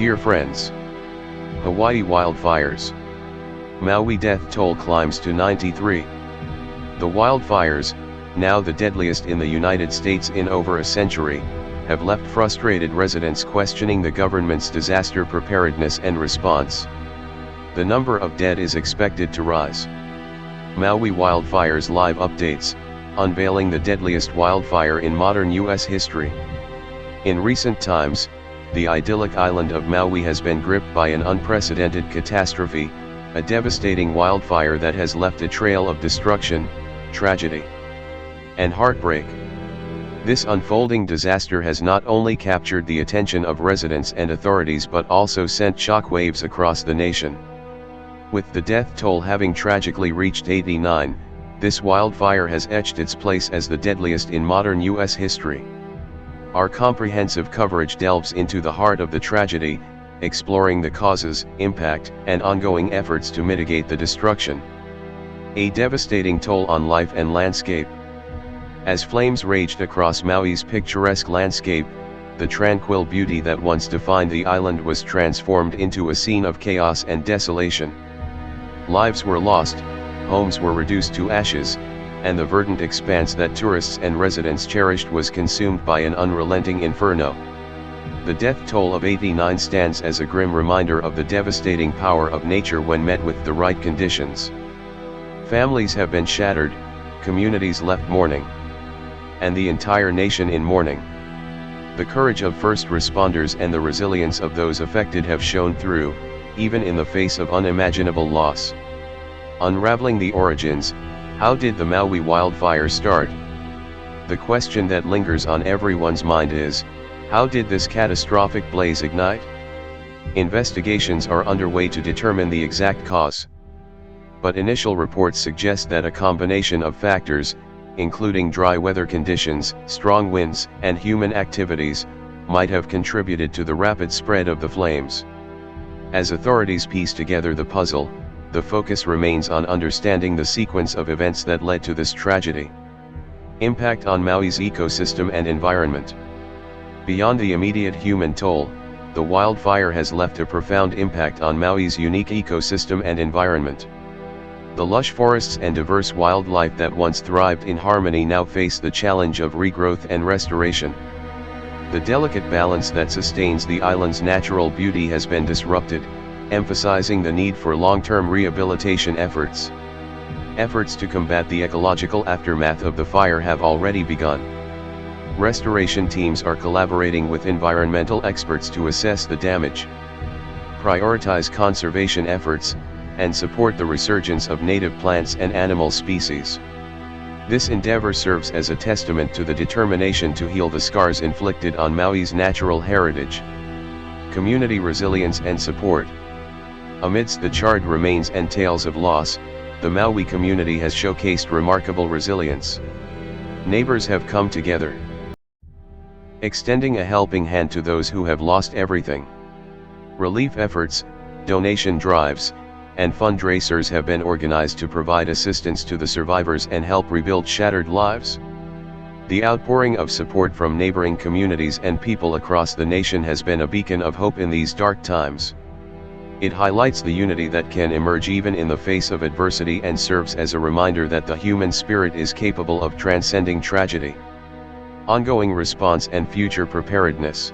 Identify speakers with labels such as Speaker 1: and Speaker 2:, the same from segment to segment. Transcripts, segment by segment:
Speaker 1: Dear friends, Hawaii wildfires. Maui death toll climbs to 93. The wildfires, now the deadliest in the United States in over a century, have left frustrated residents questioning the government's disaster preparedness and response. The number of dead is expected to rise. Maui wildfires live updates, unveiling the deadliest wildfire in modern U.S. history. In recent times, the idyllic island of Maui has been gripped by an unprecedented catastrophe, a devastating wildfire that has left a trail of destruction, tragedy, and heartbreak. This unfolding disaster has not only captured the attention of residents and authorities but also sent shockwaves across the nation. With the death toll having tragically reached 89, this wildfire has etched its place as the deadliest in modern U.S. history. Our comprehensive coverage delves into the heart of the tragedy, exploring the causes, impact, and ongoing efforts to mitigate the destruction. A devastating toll on life and landscape. As flames raged across Maui's picturesque landscape, the tranquil beauty that once defined the island was transformed into a scene of chaos and desolation. Lives were lost, homes were reduced to ashes, and the verdant expanse that tourists and residents cherished was consumed by an unrelenting inferno. The death toll of 89 stands as a grim reminder of the devastating power of nature when met with the right conditions. Families have been shattered, communities left mourning, and the entire nation in mourning. The courage of first responders and the resilience of those affected have shone through, even in the face of unimaginable loss. Unraveling the origins. How did the Maui wildfire start? The question that lingers on everyone's mind is, how did this catastrophic blaze ignite? Investigations are underway to determine the exact cause. But initial reports suggest that a combination of factors, including dry weather conditions, strong winds, and human activities, might have contributed to the rapid spread of the flames. As authorities piece together the puzzle, the focus remains on understanding the sequence of events that led to this tragedy. Impact on Maui's ecosystem and environment. Beyond the immediate human toll, the wildfire has left a profound impact on Maui's unique ecosystem and environment. The lush forests and diverse wildlife that once thrived in harmony now face the challenge of regrowth and restoration. The delicate balance that sustains the island's natural beauty has been disrupted, emphasizing the need for long-term rehabilitation efforts. Efforts to combat the ecological aftermath of the fire have already begun. Restoration teams are collaborating with environmental experts to assess the damage, prioritize conservation efforts, and support the resurgence of native plants and animal species. This endeavor serves as a testament to the determination to heal the scars inflicted on Maui's natural heritage. Community resilience and support. Amidst the charred remains and tales of loss, the Maui community has showcased remarkable resilience. Neighbors have come together, extending a helping hand to those who have lost everything. Relief efforts, donation drives, and fundraisers have been organized to provide assistance to the survivors and help rebuild shattered lives. The outpouring of support from neighboring communities and people across the nation has been a beacon of hope in these dark times. It highlights the unity that can emerge even in the face of adversity and serves as a reminder that the human spirit is capable of transcending tragedy. Ongoing response and future preparedness.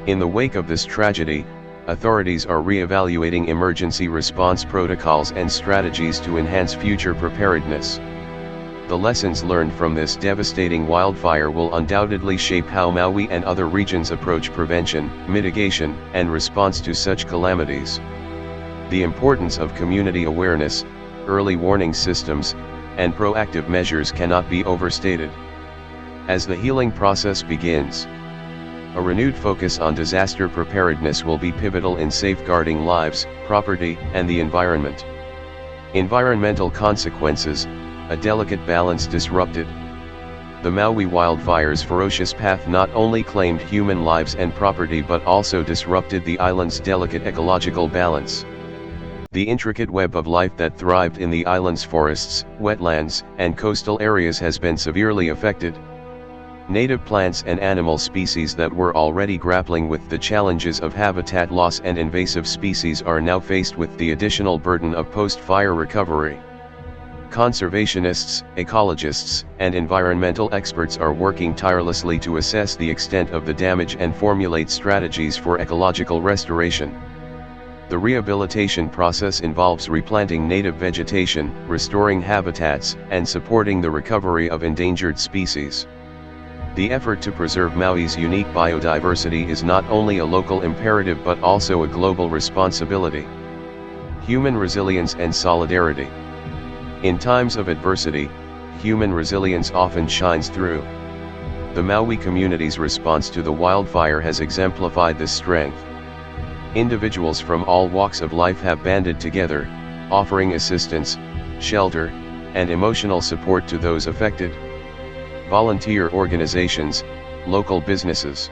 Speaker 1: In the wake of this tragedy, authorities are re-evaluating emergency response protocols and strategies to enhance future preparedness. The lessons learned from this devastating wildfire will undoubtedly shape how Maui and other regions approach prevention, mitigation, and response to such calamities. The importance of community awareness, early warning systems, and proactive measures cannot be overstated. As the healing process begins, a renewed focus on disaster preparedness will be pivotal in safeguarding lives, property, and the environment. Environmental consequences. A delicate balance disrupted. The Maui wildfire's ferocious path not only claimed human lives and property but also disrupted the island's delicate ecological balance. The intricate web of life that thrived in the island's forests, wetlands, and coastal areas has been severely affected. Native plants and animal species that were already grappling with the challenges of habitat loss and invasive species are now faced with the additional burden of post-fire recovery. Conservationists, ecologists, and environmental experts are working tirelessly to assess the extent of the damage and formulate strategies for ecological restoration. The rehabilitation process involves replanting native vegetation, restoring habitats, and supporting the recovery of endangered species. The effort to preserve Maui's unique biodiversity is not only a local imperative but also a global responsibility. Human resilience and solidarity. In times of adversity, human resilience often shines through. The Maui community's response to the wildfire has exemplified this strength. Individuals from all walks of life have banded together, offering assistance, shelter, and emotional support to those affected. Volunteer organizations, local businesses,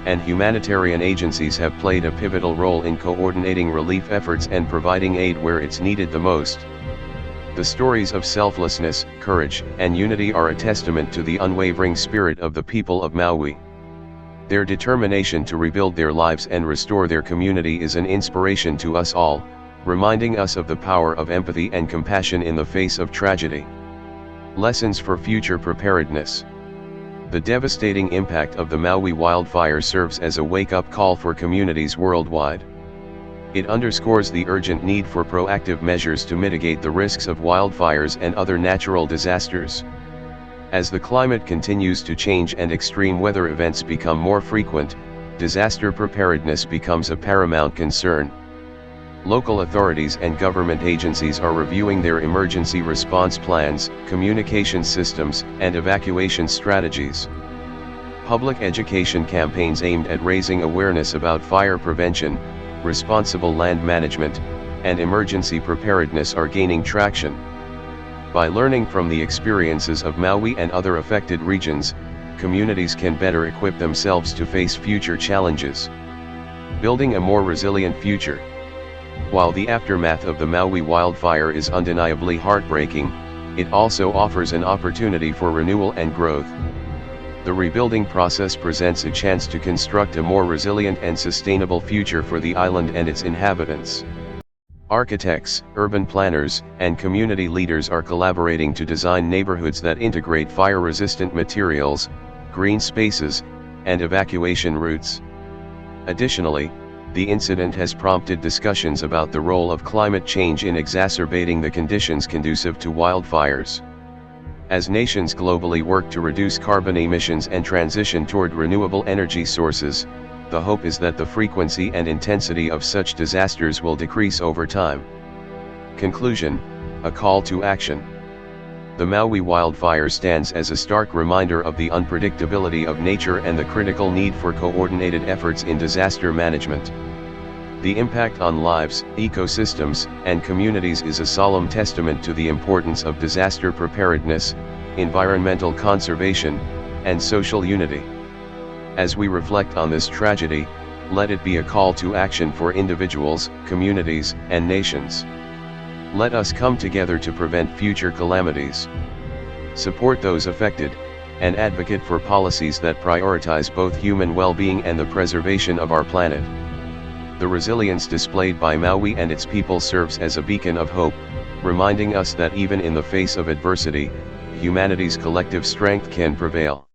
Speaker 1: and humanitarian agencies have played a pivotal role in coordinating relief efforts and providing aid where it's needed the most. The stories of selflessness, courage, and unity are a testament to the unwavering spirit of the people of Maui. Their determination to rebuild their lives and restore their community is an inspiration to us all, reminding us of the power of empathy and compassion in the face of tragedy. Lessons for future preparedness. The devastating impact of the Maui wildfire serves as a wake-up call for communities worldwide. It underscores the urgent need for proactive measures to mitigate the risks of wildfires and other natural disasters. As the climate continues to change and extreme weather events become more frequent, disaster preparedness becomes a paramount concern. Local authorities and government agencies are reviewing their emergency response plans, communication systems, and evacuation strategies. Public education campaigns aimed at raising awareness about fire prevention, responsible land management, and emergency preparedness are gaining traction. By learning from the experiences of Maui and other affected regions, communities can better equip themselves to face future challenges. Building a more resilient future. While the aftermath of the Maui wildfire is undeniably heartbreaking, it also offers an opportunity for renewal and growth. The rebuilding process presents a chance to construct a more resilient and sustainable future for the island and its inhabitants. Architects, urban planners, and community leaders are collaborating to design neighborhoods that integrate fire-resistant materials, green spaces, and evacuation routes. Additionally, the incident has prompted discussions about the role of climate change in exacerbating the conditions conducive to wildfires. As nations globally work to reduce carbon emissions and transition toward renewable energy sources, the hope is that the frequency and intensity of such disasters will decrease over time. Conclusion: a call to action. The Maui wildfire stands as a stark reminder of the unpredictability of nature and the critical need for coordinated efforts in disaster management. The impact on lives, ecosystems, and communities is a solemn testament to the importance of disaster preparedness, environmental conservation, and social unity. As we reflect on this tragedy, let it be a call to action for individuals, communities, and nations. Let us come together to prevent future calamities. Support those affected, and advocate for policies that prioritize both human well-being and the preservation of our planet. The resilience displayed by Maui and its people serves as a beacon of hope, reminding us that even in the face of adversity, humanity's collective strength can prevail.